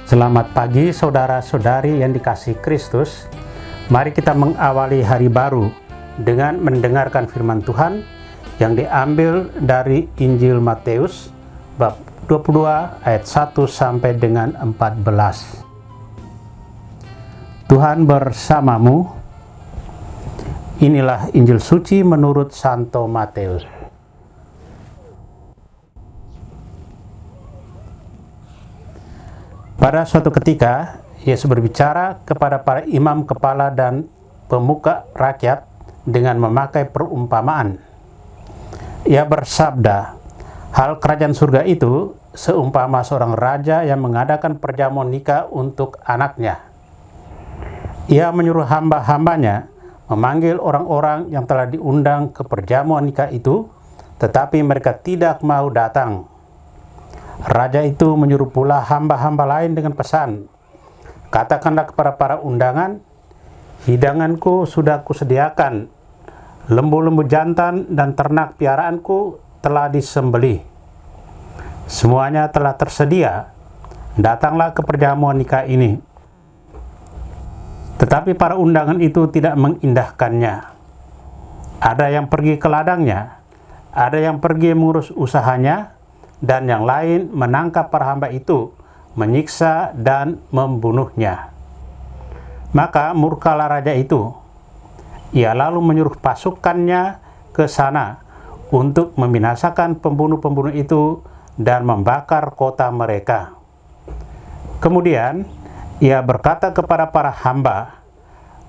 Selamat pagi saudara-saudari yang dikasihi Kristus. Mari kita mengawali hari baru dengan mendengarkan firman Tuhan yang diambil dari Injil Matius bab 22 ayat 1 sampai dengan 14. Tuhan bersamamu. Inilah Injil suci menurut Santo Matius. Pada suatu ketika, Yesus berbicara kepada para imam kepala dan pemuka rakyat dengan memakai perumpamaan. Ia bersabda, hal kerajaan surga itu seumpama seorang raja yang mengadakan perjamuan nikah untuk anaknya. Ia menyuruh hamba-hambanya memanggil orang-orang yang telah diundang ke perjamuan nikah itu, tetapi mereka tidak mau datang. Raja itu menyuruh pula hamba-hamba lain dengan pesan, katakanlah kepada para undangan, hidanganku sudah kusediakan, lembu-lembu jantan dan ternak piaraanku telah disembelih. Semuanya telah tersedia, datanglah ke perjamuan nikah ini. Tetapi para undangan itu tidak mengindahkannya. Ada yang pergi ke ladangnya, ada yang pergi mengurus usahanya, dan yang lain menangkap para hamba itu, menyiksa dan membunuhnya. Maka murkalah raja itu. Ia lalu menyuruh pasukannya ke sana untuk membinasakan pembunuh-pembunuh itu dan membakar kota mereka. Kemudian ia berkata kepada para hamba,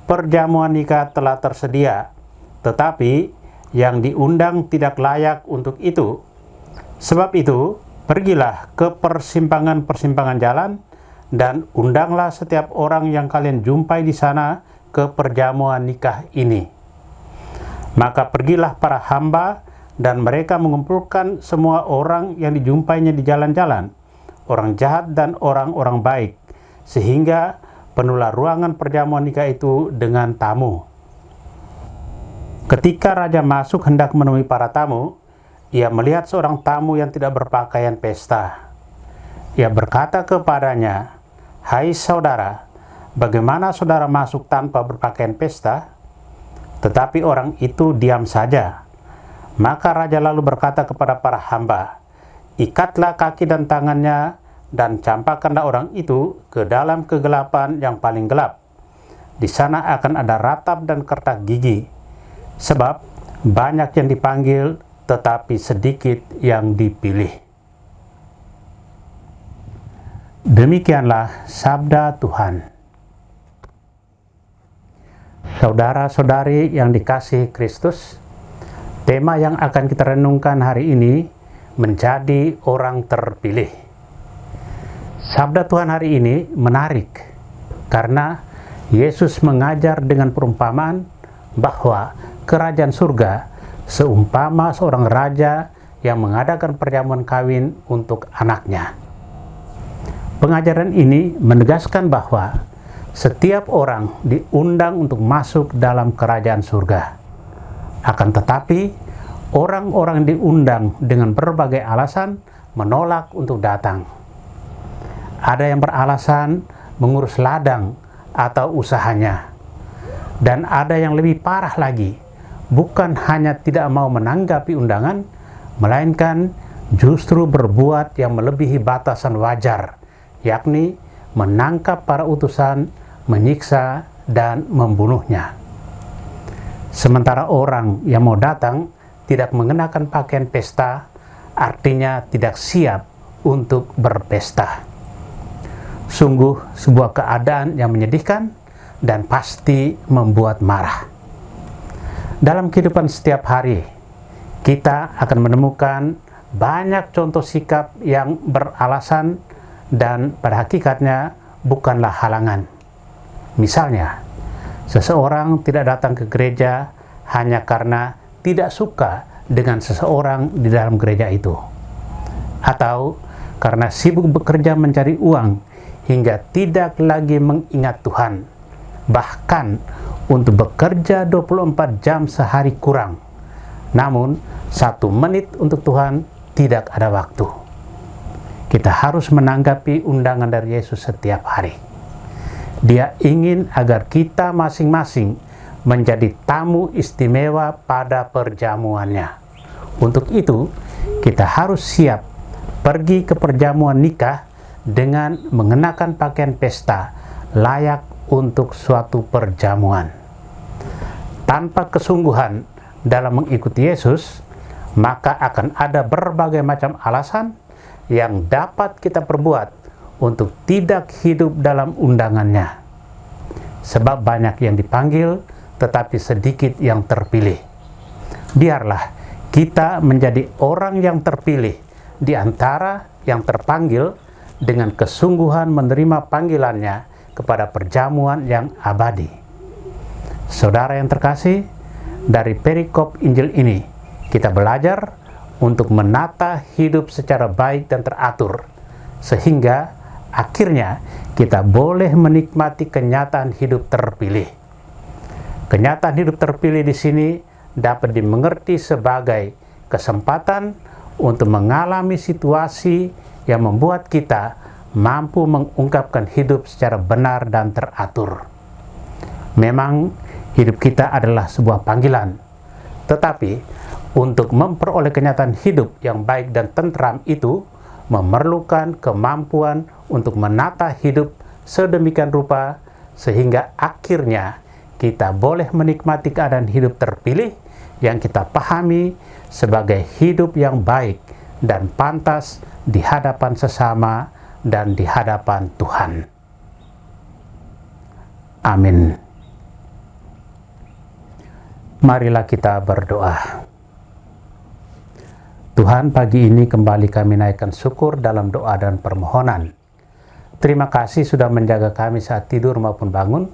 perjamuan nikah telah tersedia, tetapi yang diundang tidak layak untuk itu. Sebab itu, pergilah ke persimpangan-persimpangan jalan dan undanglah setiap orang yang kalian jumpai di sana ke perjamuan nikah ini. Maka pergilah para hamba dan mereka mengumpulkan semua orang yang dijumpainya di jalan-jalan, orang jahat dan orang-orang baik, sehingga penuhlah ruangan perjamuan nikah itu dengan tamu. Ketika raja masuk hendak menemui para tamu, ia melihat seorang tamu yang tidak berpakaian pesta. Ia berkata kepadanya, hai saudara, bagaimana saudara masuk tanpa berpakaian pesta? Tetapi orang itu diam saja. Maka raja lalu berkata kepada para hamba, ikatlah kaki dan tangannya dan campakkanlah orang itu ke dalam kegelapan yang paling gelap. Di sana akan ada ratap dan kertak gigi, sebab banyak yang dipanggil tetapi sedikit yang dipilih. Demikianlah sabda Tuhan. Saudara-saudari yang dikasihi Kristus, tema yang akan kita renungkan hari ini menjadi orang terpilih. Sabda Tuhan hari ini menarik karena Yesus mengajar dengan perumpamaan bahwa kerajaan surga seumpama seorang raja yang mengadakan perjamuan kawin untuk anaknya. Pengajaran ini menegaskan bahwa setiap orang diundang untuk masuk dalam kerajaan surga. Akan tetapi, orang-orang diundang dengan berbagai alasan menolak untuk datang. Ada yang beralasan mengurus ladang atau usahanya. Dan ada yang lebih parah lagi, bukan hanya tidak mau menanggapi undangan, melainkan justru berbuat yang melebihi batasan wajar, yakni menangkap para utusan, menyiksa, dan membunuhnya. Sementara orang yang mau datang tidak mengenakan pakaian pesta, artinya tidak siap untuk berpesta. Sungguh sebuah keadaan yang menyedihkan dan pasti membuat marah. Dalam kehidupan setiap hari, kita akan menemukan banyak contoh sikap yang beralasan dan pada hakikatnya bukanlah halangan. Misalnya, seseorang tidak datang ke gereja hanya karena tidak suka dengan seseorang di dalam gereja itu. Atau karena sibuk bekerja mencari uang hingga tidak lagi mengingat Tuhan. Bahkan untuk bekerja 24 jam sehari kurang. Namun, 1 menit untuk Tuhan tidak ada waktu. kita harus menanggapi undangan dari Yesus setiap hari. Dia ingin agar kita masing-masing menjadi tamu istimewa pada perjamuannya. Untuk itu, kita harus siap pergi ke perjamuan nikah dengan mengenakan pakaian pesta layak untuk suatu perjamuan. Tanpa kesungguhan dalam mengikuti Yesus, maka akan ada berbagai macam alasan yang dapat kita perbuat untuk tidak hidup dalam undangannya. Sebab banyak yang dipanggil, tetapi sedikit yang terpilih. Biarlah kita menjadi orang yang terpilih di antara yang terpanggil dengan kesungguhan menerima panggilannya kepada perjamuan yang abadi. Saudara yang terkasih, dari perikop Injil ini kita belajar untuk menata hidup secara baik dan teratur, sehingga akhirnya kita boleh menikmati kenyataan hidup terpilih. Kenyataan hidup terpilih di sini dapat dimengerti sebagai kesempatan untuk mengalami situasi yang membuat kita mampu mengungkapkan hidup secara benar dan teratur. Memang hidup kita adalah sebuah panggilan, tetapi untuk memperoleh kenyataan hidup yang baik dan tentram itu memerlukan kemampuan untuk menata hidup sedemikian rupa sehingga akhirnya kita boleh menikmati keadaan hidup terpilih yang kita pahami sebagai hidup yang baik dan pantas di hadapan sesama dan di hadapan Tuhan. Amin. Marilah kita berdoa. Tuhan, pagi ini kembali kami naikkan syukur dalam doa dan permohonan. Terima kasih sudah menjaga kami saat tidur maupun bangun.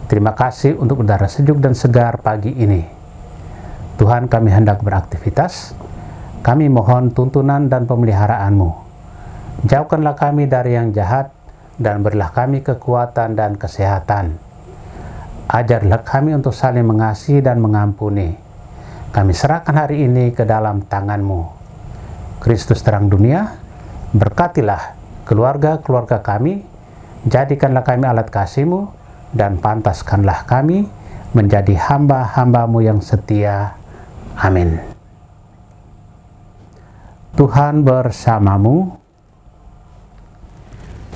Terima kasih untuk udara sejuk dan segar pagi ini. Tuhan, kami hendak beraktivitas. Kami mohon tuntunan dan pemeliharaan-Mu. Jauhkanlah kami dari yang jahat dan berilah kami kekuatan dan kesehatan. Ajarlah kami untuk saling mengasihi dan mengampuni. Kami serahkan hari ini ke dalam tangan-Mu. Kristus terang dunia, berkatilah keluarga-keluarga kami, jadikanlah kami alat kasih-Mu, dan pantaskanlah kami menjadi hamba-hamba-Mu yang setia. Amin. Tuhan bersamamu.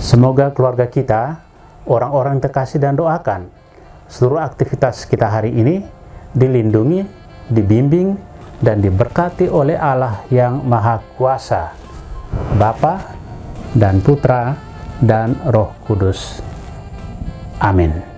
Semoga keluarga kita, orang-orang yang terkasih dan doakan, seluruh aktivitas kita hari ini dilindungi, dibimbing, dan diberkati oleh Allah yang Maha Kuasa, Bapa dan Putra dan Roh Kudus. Amin.